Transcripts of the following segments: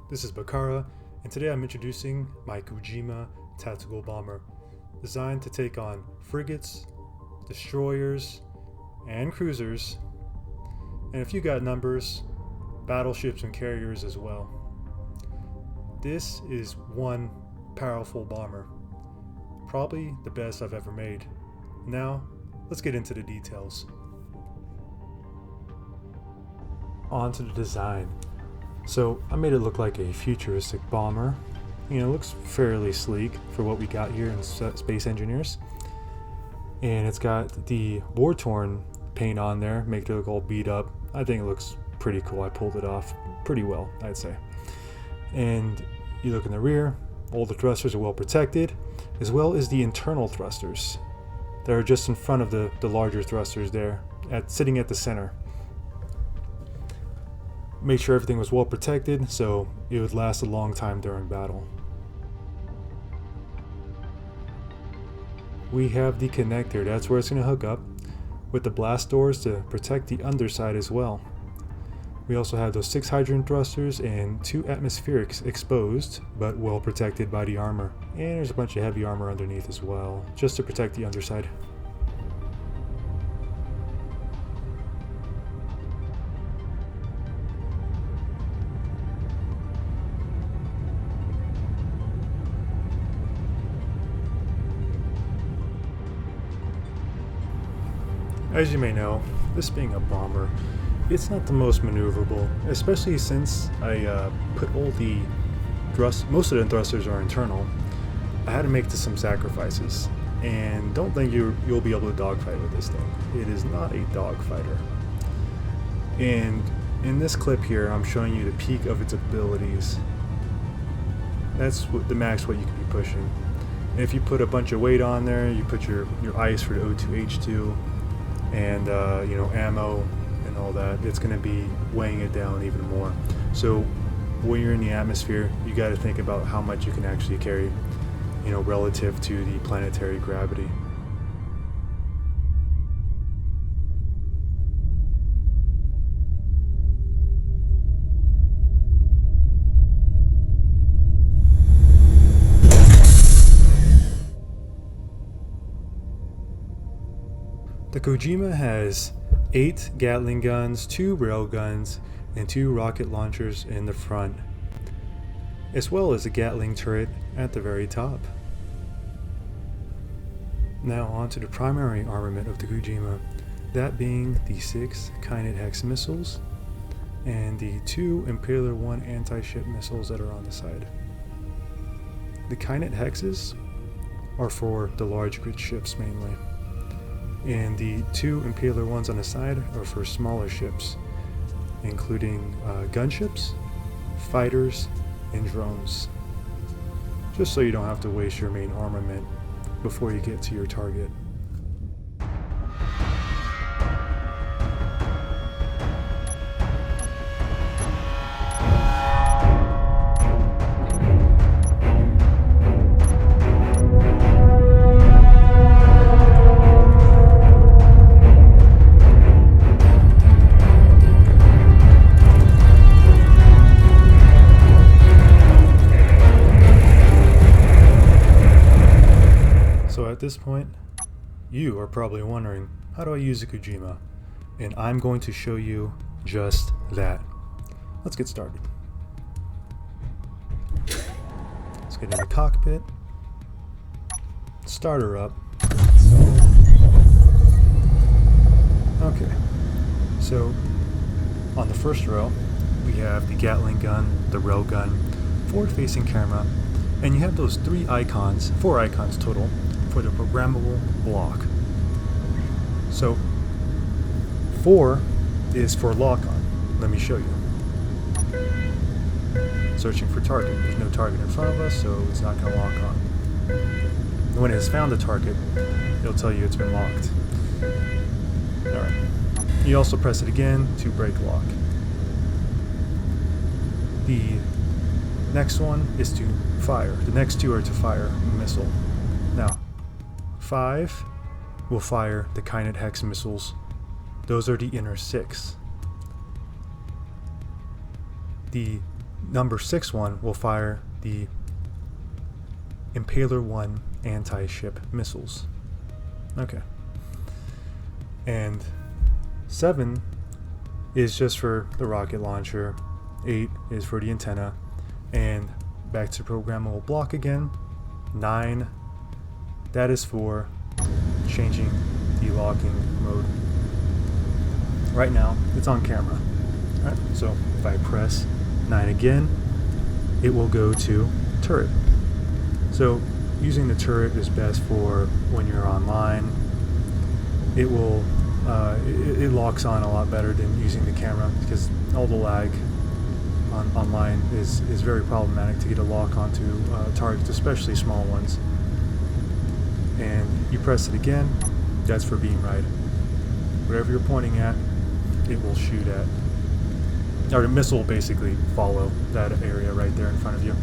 This is Bakara, and today I'm introducing my Kujima tactical bomber, designed to take on frigates, destroyers, and cruisers, and if you got numbers, battleships and carriers as well. This is one powerful bomber, probably the best I've ever made. Now, let's get into the details. On to the design. So I made it look like a futuristic bomber. You know, it looks fairly sleek for what we got here in Space Engineers. And it's got the war-torn paint on there, make it look all beat up. I think it looks pretty cool. I pulled it off pretty well, I'd say. And you look in the rear, all the thrusters are well protected, as well as the internal thrusters that are just in front of the larger thrusters there, sitting at the center. Make sure everything was well protected so it would last a long time during battle. We have the connector, that's where it's going to hook up, with the blast doors to protect the underside as well. We also have those 6 hydrant thrusters and 2 atmospherics exposed, but well protected by the armor. And there's a bunch of heavy armor underneath as well, just to protect the underside. As you may know, this being a bomber, it's not the most maneuverable, especially since I put all the most of the thrusters are internal. I had to make some sacrifices, and don't think you'll be able to dogfight with this thing. It is not a dogfighter. And in this clip here, I'm showing you the peak of its abilities. That's the max what you can be pushing. And if you put a bunch of weight on there, you put your ice for the O2H2, and ammo and all that, it's going to be weighing it down even more. So when you're in the atmosphere, you got to think about how much you can actually carry, relative to the planetary gravity. The Kujima has 8 Gatling guns, 2 railguns, and 2 rocket launchers in the front, as well as a Gatling turret at the very top. Now on to the primary armament of the Kujima, that being the 6 Kinet Hex missiles and the 2 Impaler 1 anti-ship missiles that are on the side. The Kinet Hexes are for the large grid ships mainly, and the 2 Impaler ones on the side are for smaller ships, including gunships, fighters, and drones, just so you don't have to waste your main armament before you get to your target. At this point, you are probably wondering, how do I use a Kujima? And I'm going to show you just that. Let's get started. Let's get in the cockpit, start her up. Okay, so on the first row, we have the Gatling gun, the rail gun, forward-facing camera, and you have those 4 icons total, for the programmable block. So 4 is for lock on. Let me show you. Searching for target. There's no target in front of us, so it's not going to lock on. When it has found the target, it'll tell you it's been locked. Alright. You also press it again to break lock. The next one is to fire. The next 2 are to fire a missile. Now, 5 will fire the Kinet Hex missiles. Those are the inner 6. The number 6 one will fire the Impaler 1 anti-ship missiles. Okay. And 7 is just for the rocket launcher, 8 is for the antenna, and back to programmable block again, 9, that is for changing the locking mode. Right now, it's on camera. All right, so if I press 9 again, it will go to turret. So using the turret is best for when you're online. It will it locks on a lot better than using the camera, because all the lag online is very problematic to get a lock onto targets, especially small ones. And you press it again, that's for beam ride. Whatever you're pointing at, it will shoot at. Or the missile will basically follow that area right there in front of you.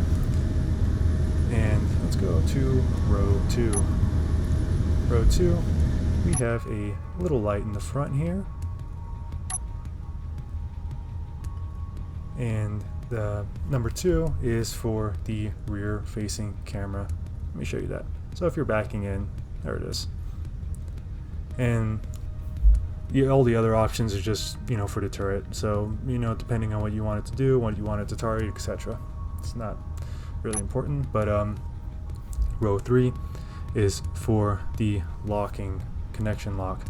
And let's go to row 2. Row 2, we have a little light in the front here. And the number 2 is for the rear facing camera. Let me show you that. So if you're backing in, there it is. And all the other options are just, for the turret. So, depending on what you want it to do, what you want it to target, etc. It's not really important, but row 3 is for the locking, connection lock.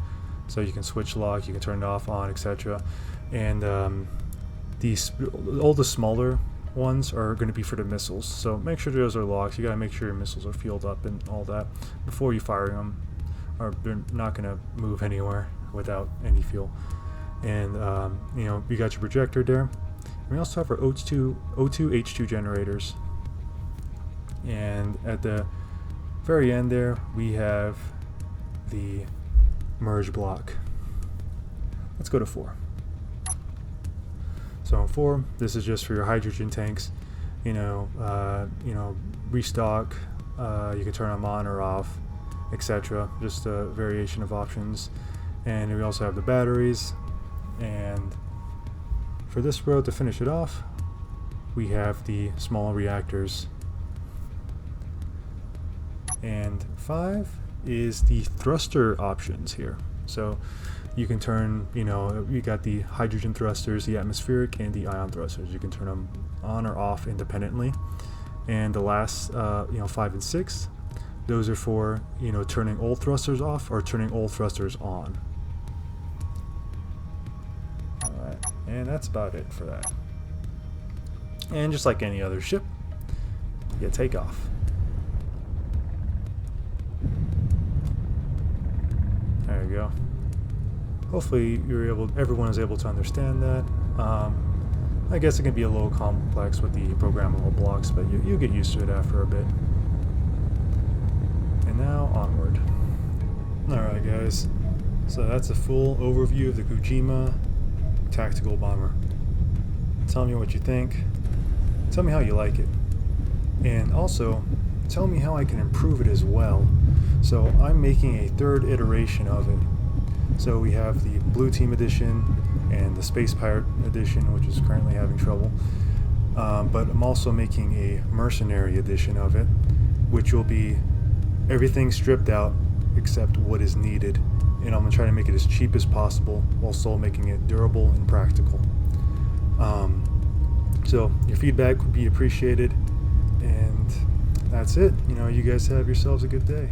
So you can switch lock, you can turn it off, on, etc. And all the smaller ones are going to be for the missiles. So make sure those are locked. You got to make sure your missiles are fueled up and all that before you fire them, or they're not going to move anywhere without any fuel. And you got your projector there. We also have our O2 H2 generators. And at the very end there, we have the merge block. Let's go to 4. So in 4, this is just for your hydrogen tanks. Restock. You can turn them on or off, etc. Just a variation of options. And we also have the batteries. And for this row, to finish it off, we have the small reactors. And 5 is the thruster options here. So you can turn, you got the hydrogen thrusters, the atmospheric, and the ion thrusters. You can turn them on or off independently. And the last, 5 and 6, those are for, turning all thrusters off or turning all thrusters on. Alright, and that's about it for that. And just like any other ship, you get takeoff. There you go. Hopefully everyone is able to understand that. I guess it can be a little complex with the programmable blocks, but you'll get used to it after a bit. And now onward. Alright guys, so that's a full overview of the Kujima tactical bomber. Tell me what you think. Tell me how you like it. And also, tell me how I can improve it as well. So I'm making a 3rd iteration of it. So we have the Blue Team Edition and the Space Pirate Edition, which is currently having trouble. But I'm also making a Mercenary Edition of it, which will be everything stripped out except what is needed. And I'm going to try to make it as cheap as possible while still making it durable and practical. So your feedback would be appreciated. And that's it. You guys have yourselves a good day.